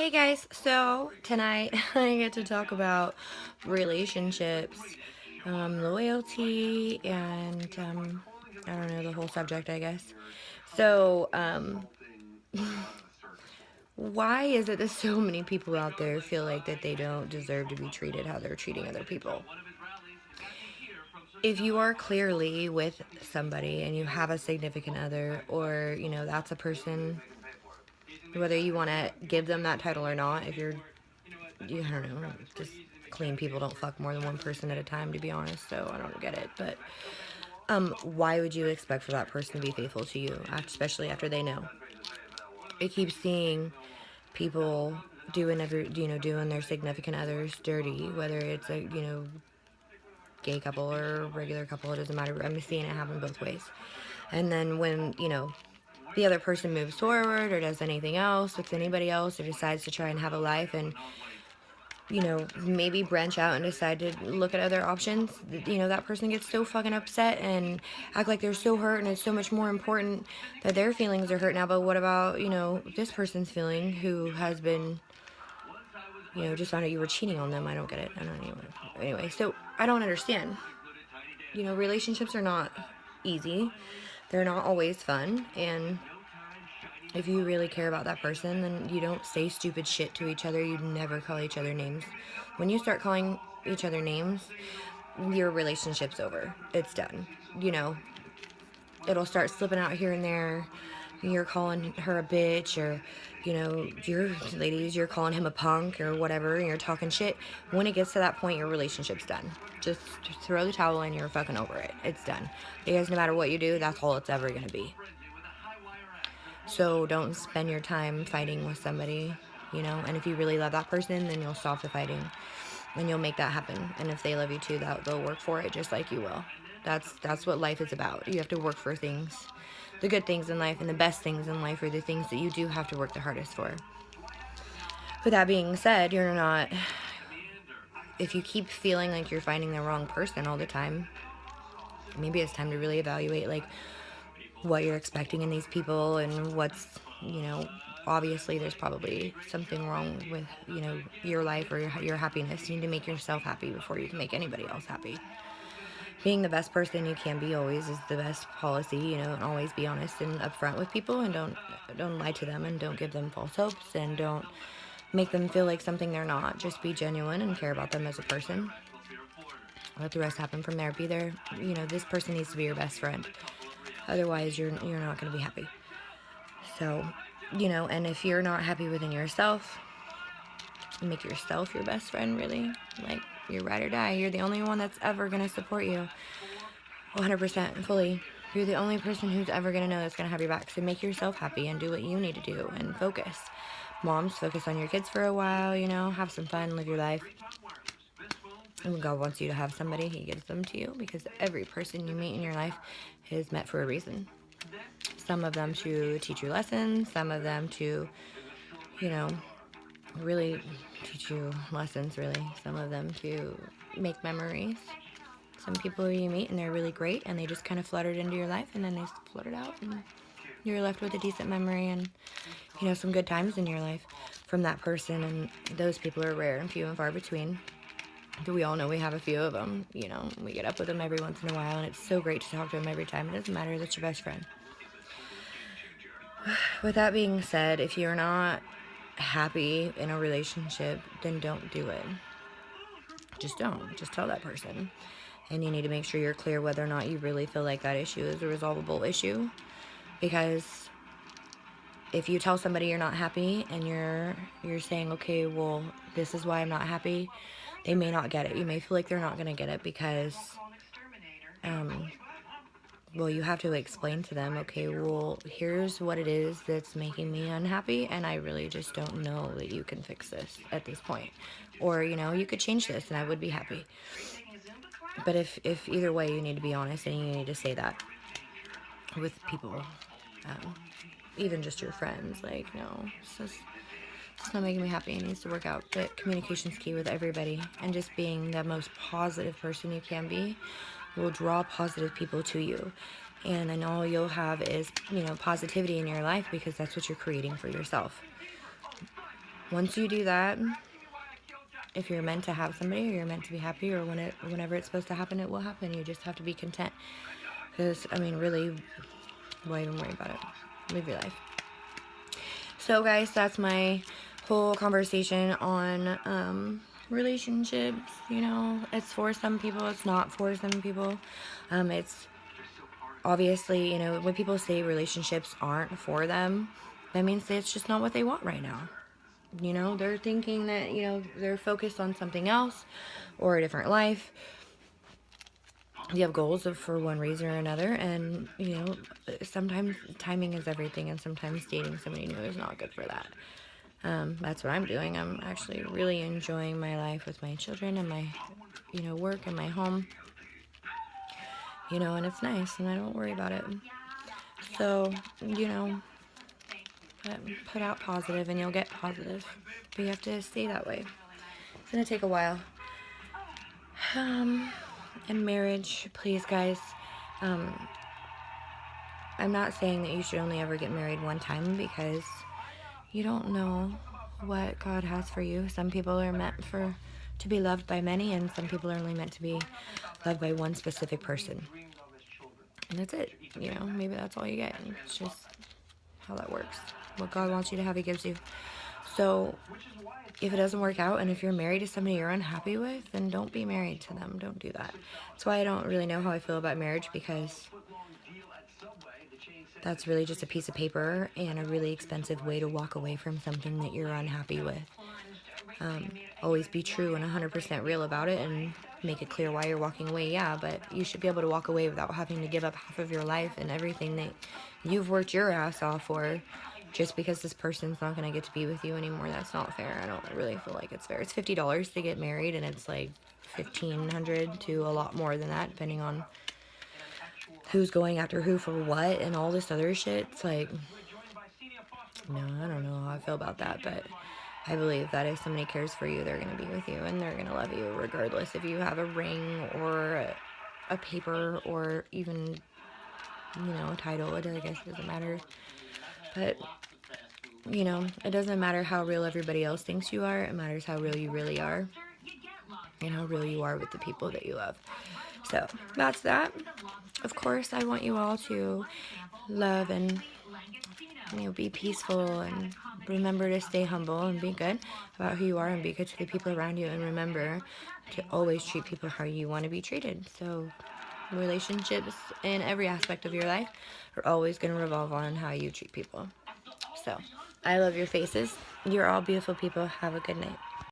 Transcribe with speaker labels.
Speaker 1: Hey guys, so tonight I get to talk about relationships, loyalty, and I don't know, the whole subject, I guess. So, why is it that so many people out there feel like that they don't deserve to be treated how they're treating other people? If you are clearly with somebody and you have a significant other, or that's a person, whether you want to give them that title or not, if you're I don't know, just clean people don't fuck more than one person at a time, to be honest, so I don't get it. But why would you expect for that person to be faithful to you, especially after they know? I keep seeing people doing their significant others dirty, whether it's a gay couple or regular couple, it doesn't matter. I'm seeing it happen both ways. And then when the other person moves forward or does anything else with anybody else or decides to try and have a life and maybe branch out and decide to look at other options, that person gets so fucking upset and act like they're so hurt and it's so much more important that their feelings are hurt now. But what about, this person's feeling who has been, just found out you were cheating on them? I don't get it. I don't know. Anyway, so I don't understand. Relationships are not easy. They're not always fun. And if you really care about that person, then you don't say stupid shit to each other. You never call each other names. When you start calling each other names, your relationship's over. It's done. It'll start slipping out here and there. You're calling her a bitch, or, you're calling him a punk or whatever, and you're talking shit. When it gets to that point, your relationship's done. Just throw the towel in, you're fucking over it. It's done. Because no matter what you do, that's all it's ever going to be. So don't spend your time fighting with somebody, and if you really love that person, then you'll stop the fighting and you'll make that happen. And if they love you too, they'll work for it just like you will. That's what life is about. You have to work for things. The good things in life and the best things in life are the things that you do have to work the hardest for. With that being said, if you keep feeling like you're finding the wrong person all the time, maybe it's time to really evaluate, like, what you're expecting in these people and what's, obviously there's probably something wrong with, your life or your happiness. You need to make yourself happy before you can make anybody else happy. Being the best person you can be always is the best policy, and always be honest and upfront with people, and don't lie to them, and don't give them false hopes, and don't make them feel like something they're not. Just be genuine and care about them as a person. Let the rest happen from there. Be there, this person needs to be your best friend. Otherwise, you're not going to be happy. So, and if you're not happy within yourself, make yourself your best friend, really. Like, you're ride or die. You're the only one that's ever going to support you 100% fully. You're the only person who's ever going to know that's going to have your back. So make yourself happy and do what you need to do and focus. Moms, focus on your kids for a while, have some fun, live your life. And when God wants you to have somebody, He gives them to you, because every person you meet in your life is meant for a reason. Some of them to teach you lessons, some of them to, really teach you lessons, really. Some of them to make memories. Some people you meet and they're really great and they just kind of fluttered into your life and then they fluttered out and you're left with a decent memory and, some good times in your life from that person. And those people are rare and few and far between. We all know we have a few of them, we get up with them every once in a while and it's so great to talk to them every time. It doesn't matter, that's your best friend. With that being said, if you're not happy in a relationship, then don't do it. Just don't. Just tell that person. And you need to make sure you're clear whether or not you really feel like that issue is a resolvable issue. Because if you tell somebody you're not happy and you're saying, okay, well, this is why I'm not happy, they may not get it. You may feel like they're not going to get it because, you have to explain to them, okay, well, here's what it is that's making me unhappy, and I really just don't know that you can fix this at this point. Or, you could change this, and I would be happy. But if either way, you need to be honest, and you need to say that with people, even just your friends, like, no, it's not making me happy, it needs to work out. But communication's key with everybody, and just being the most positive person you can be will draw positive people to you. And then all you'll have is, positivity in your life, because that's what you're creating for yourself. once you do that, if you're meant to have somebody, or you're meant to be happy, or whenever it's supposed to happen, it will happen. You just have to be content. Because, I mean, really, why even worry about it? Live your life. So, guys, that's my whole conversation on relationships. You know, it's for some people, it's not for some people. It's obviously, you know, when people say relationships aren't for them, that means that it's just not what they want right now. You know, they're thinking that, you know, they're focused on something else or a different life. You have goals for one reason or another, and, you know, sometimes timing is everything, and sometimes dating somebody new is not good for that. That's what I'm doing. I'm actually really enjoying my life with my children and my, you know, work and my home. You know, and it's nice, and I don't worry about it. So, you know, put out positive and you'll get positive. But you have to stay that way. It's going to take a while. And marriage, please, guys. I'm not saying that you should only ever get married one time, because you don't know what God has for you. Some people are meant to be loved by many, and some people are only meant to be loved by one specific person. And that's it. You know, maybe that's all you get. It's just how that works. What God wants you to have, He gives you. So if it doesn't work out, and if you're married to somebody you're unhappy with, then don't be married to them. Don't do that. That's why I don't really know how I feel about marriage, because that's really just a piece of paper and a really expensive way to walk away from something that you're unhappy with. Always be true and 100% real about it, and make it clear why you're walking away. Yeah, but you should be able to walk away without having to give up half of your life and everything that you've worked your ass off for, just because this person's not going to get to be with you anymore. That's not fair. I don't really feel like it's fair. It's $50 to get married, and it's like $1,500 to a lot more than that, depending on who's going after who for what and all this other shit. It's like, no, I don't know how I feel about that, but I believe that if somebody cares for you, they're going to be with you, and they're going to love you regardless if you have a ring or a paper or even, you know, a title. I guess it doesn't matter. But, you know, it doesn't matter how real everybody else thinks you are. It matters how real you really are, and how real you are with the people that you love. So that's that. Of course, I want you all to love and, you know, be peaceful, and remember to stay humble and be good about who you are, and be good to the people around you, and remember to always treat people how you want to be treated. So relationships in every aspect of your life are always going to revolve on how you treat people. So I love your faces. You're all beautiful people. Have a good night.